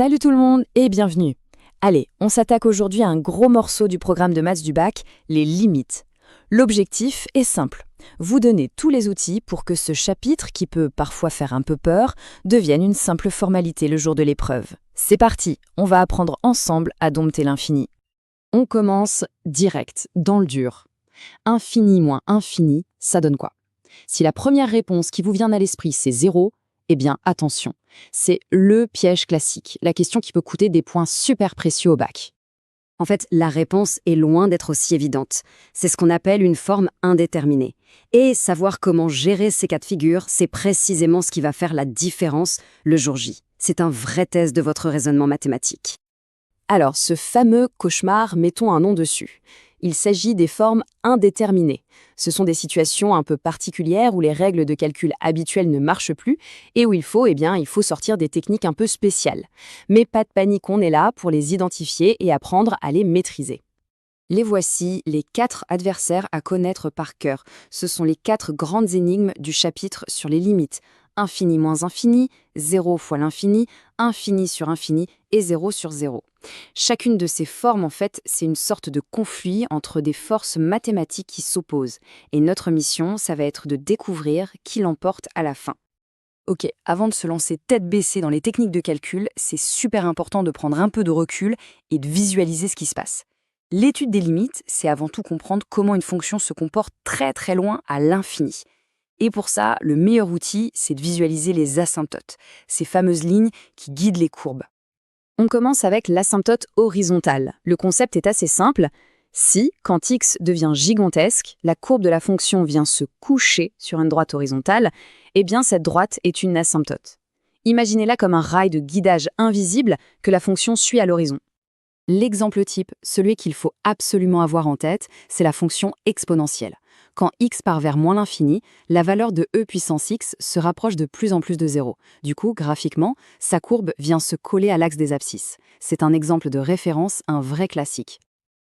Salut tout le monde et bienvenue. Allez, on s'attaque aujourd'hui à un gros morceau du programme de maths du bac, les limites. L'objectif est simple, vous donner tous les outils pour que ce chapitre, qui peut parfois faire un peu peur, devienne une simple formalité le jour de l'épreuve. C'est parti, on va apprendre ensemble à dompter l'infini. On commence direct, dans le dur. Infini moins infini, ça donne quoi? Si la première réponse qui vous vient à l'esprit c'est 0, eh bien attention, c'est le piège classique, la question qui peut coûter des points super précieux au bac. En fait, la réponse est loin d'être aussi évidente. C'est ce qu'on appelle une forme indéterminée. Et savoir comment gérer ces cas de figure, c'est précisément ce qui va faire la différence le jour J. C'est un vrai test de votre raisonnement mathématique. Alors, ce fameux cauchemar, mettons un nom dessus. Il s'agit des formes indéterminées. Ce sont des situations un peu particulières où les règles de calcul habituelles ne marchent plus et où il faut sortir des techniques un peu spéciales. Mais pas de panique, on est là pour les identifier et apprendre à les maîtriser. Les voici, les 4 adversaires à connaître par cœur. Ce sont les 4 grandes énigmes du chapitre sur les limites. Infini moins infini, 0 fois l'infini, infini sur infini et 0 sur 0. Chacune de ces formes, en fait, c'est une sorte de conflit entre des forces mathématiques qui s'opposent. Et notre mission, ça va être de découvrir qui l'emporte à la fin. Ok, avant de se lancer tête baissée dans les techniques de calcul, c'est super important de prendre un peu de recul et de visualiser ce qui se passe. L'étude des limites, c'est avant tout comprendre comment une fonction se comporte très très loin à l'infini. Et pour ça, le meilleur outil, c'est de visualiser les asymptotes, ces fameuses lignes qui guident les courbes. On commence avec l'asymptote horizontale. Le concept est assez simple. Si, quand x devient gigantesque, la courbe de la fonction vient se coucher sur une droite horizontale, eh bien cette droite est une asymptote. Imaginez-la comme un rail de guidage invisible que la fonction suit à l'horizon. L'exemple type, celui qu'il faut absolument avoir en tête, c'est la fonction exponentielle. Quand x part vers moins l'infini, la valeur de e puissance x se rapproche de plus en plus de 0. Du coup, graphiquement, sa courbe vient se coller à l'axe des abscisses. C'est un exemple de référence, un vrai classique.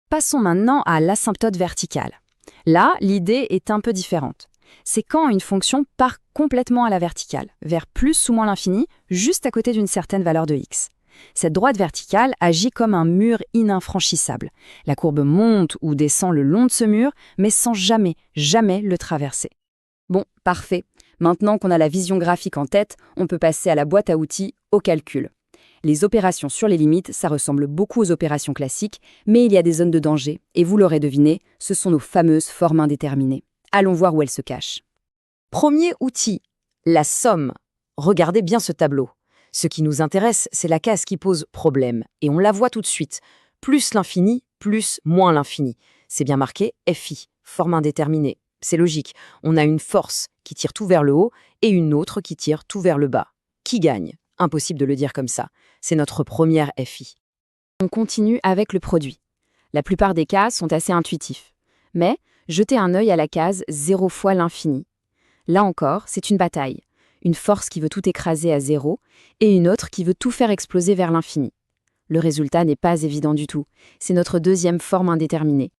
Passons maintenant à l'asymptote verticale. Là, l'idée est un peu différente. C'est quand une fonction part complètement à la verticale, vers plus ou moins l'infini, juste à côté d'une certaine valeur de x. Cette droite verticale agit comme un mur ininfranchissable. La courbe monte ou descend le long de ce mur, mais sans jamais le traverser. Bon, parfait. Maintenant qu'on a la vision graphique en tête, on peut passer à la boîte à outils, au calcul. Les opérations sur les limites, ça ressemble beaucoup aux opérations classiques, mais il y a des zones de danger, et vous l'aurez deviné, ce sont nos fameuses formes indéterminées. Allons voir où elles se cachent. Premier outil, la somme. Regardez bien ce tableau. Ce qui nous intéresse, c'est la case qui pose problème, et on la voit tout de suite. Plus l'infini, plus moins l'infini. C'est bien marqué FI, forme indéterminée. C'est logique, on a une force qui tire tout vers le haut et une autre qui tire tout vers le bas. Qui gagne? Impossible de le dire comme ça. C'est notre première FI. On continue avec le produit. La plupart des cas sont assez intuitifs. Mais jetez un œil à la case 0 fois l'infini. Là encore, c'est une bataille. Une force qui veut tout écraser à 0 et une autre qui veut tout faire exploser vers l'infini. Le résultat n'est pas évident du tout. C'est notre deuxième forme indéterminée.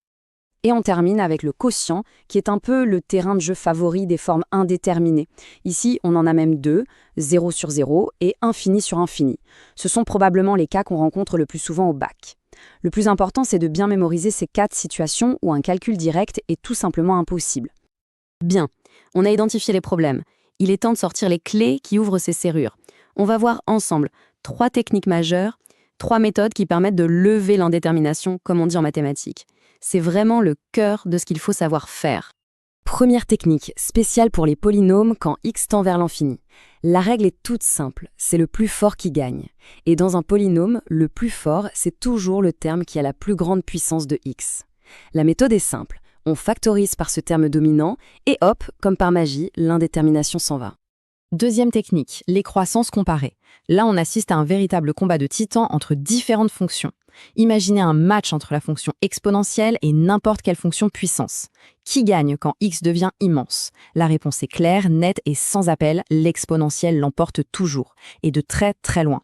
Et on termine avec le quotient, qui est un peu le terrain de jeu favori des formes indéterminées. Ici, on en a même 2, 0 sur 0 et infini sur infini. Ce sont probablement les cas qu'on rencontre le plus souvent au bac. Le plus important, c'est de bien mémoriser ces 4 situations où un calcul direct est tout simplement impossible. Bien, on a identifié les problèmes. Il est temps de sortir les clés qui ouvrent ces serrures. On va voir ensemble 3 techniques majeures, 3 méthodes qui permettent de lever l'indétermination, comme on dit en mathématiques. C'est vraiment le cœur de ce qu'il faut savoir faire. Première technique, spéciale pour les polynômes quand x tend vers l'infini. La règle est toute simple, c'est le plus fort qui gagne. Et dans un polynôme, le plus fort, c'est toujours le terme qui a la plus grande puissance de x. La méthode est simple. On factorise par ce terme dominant et hop, comme par magie, l'indétermination s'en va. Deuxième technique, les croissances comparées. Là, on assiste à un véritable combat de titans entre différentes fonctions. Imaginez un match entre la fonction exponentielle et n'importe quelle fonction puissance. Qui gagne quand x devient immense? La réponse est claire, nette et sans appel, l'exponentielle l'emporte toujours, et de très très loin.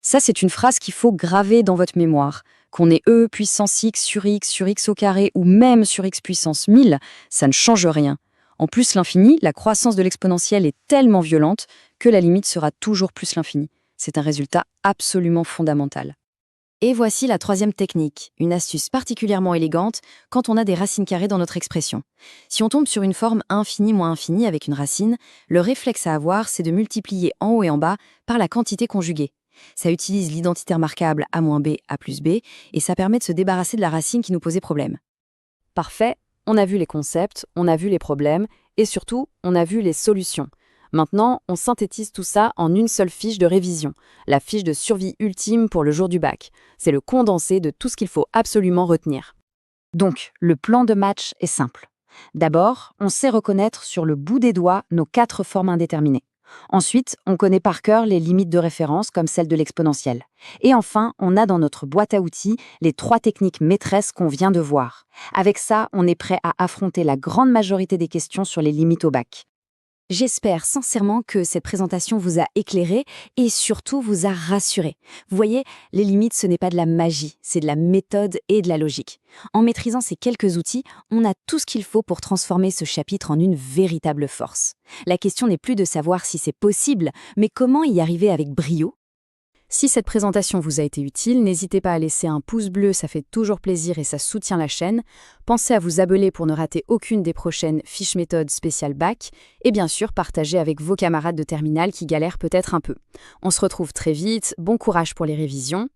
Ça, c'est une phrase qu'il faut graver dans votre mémoire. Qu'on ait e puissance x sur x au carré ou même sur x puissance 1000, ça ne change rien. En plus, l'infini, la croissance de l'exponentielle est tellement violente que la limite sera toujours plus l'infini. C'est un résultat absolument fondamental. Et voici la troisième technique, une astuce particulièrement élégante quand on a des racines carrées dans notre expression. Si on tombe sur une forme infini moins infini avec une racine, le réflexe à avoir, c'est de multiplier en haut et en bas par la quantité conjuguée. Ça utilise l'identité remarquable a moins b, a plus b, et ça permet de se débarrasser de la racine qui nous posait problème. Parfait, on a vu les concepts, on a vu les problèmes, et surtout, on a vu les solutions. Maintenant, on synthétise tout ça en une seule fiche de révision, la fiche de survie ultime pour le jour du bac. C'est le condensé de tout ce qu'il faut absolument retenir. Donc, le plan de match est simple. D'abord, on sait reconnaître sur le bout des doigts nos 4 formes indéterminées. Ensuite, on connaît par cœur les limites de référence comme celle de l'exponentielle. Et enfin, on a dans notre boîte à outils les 3 techniques maîtresses qu'on vient de voir. Avec ça, on est prêt à affronter la grande majorité des questions sur les limites au bac. J'espère sincèrement que cette présentation vous a éclairé et surtout vous a rassuré. Vous voyez, les limites, ce n'est pas de la magie, c'est de la méthode et de la logique. En maîtrisant ces quelques outils, on a tout ce qu'il faut pour transformer ce chapitre en une véritable force. La question n'est plus de savoir si c'est possible, mais comment y arriver avec brio. Si cette présentation vous a été utile, n'hésitez pas à laisser un pouce bleu, ça fait toujours plaisir et ça soutient la chaîne. Pensez à vous abonner pour ne rater aucune des prochaines fiches méthodes spéciales bac. Et bien sûr, partagez avec vos camarades de terminale qui galèrent peut-être un peu. On se retrouve très vite, bon courage pour les révisions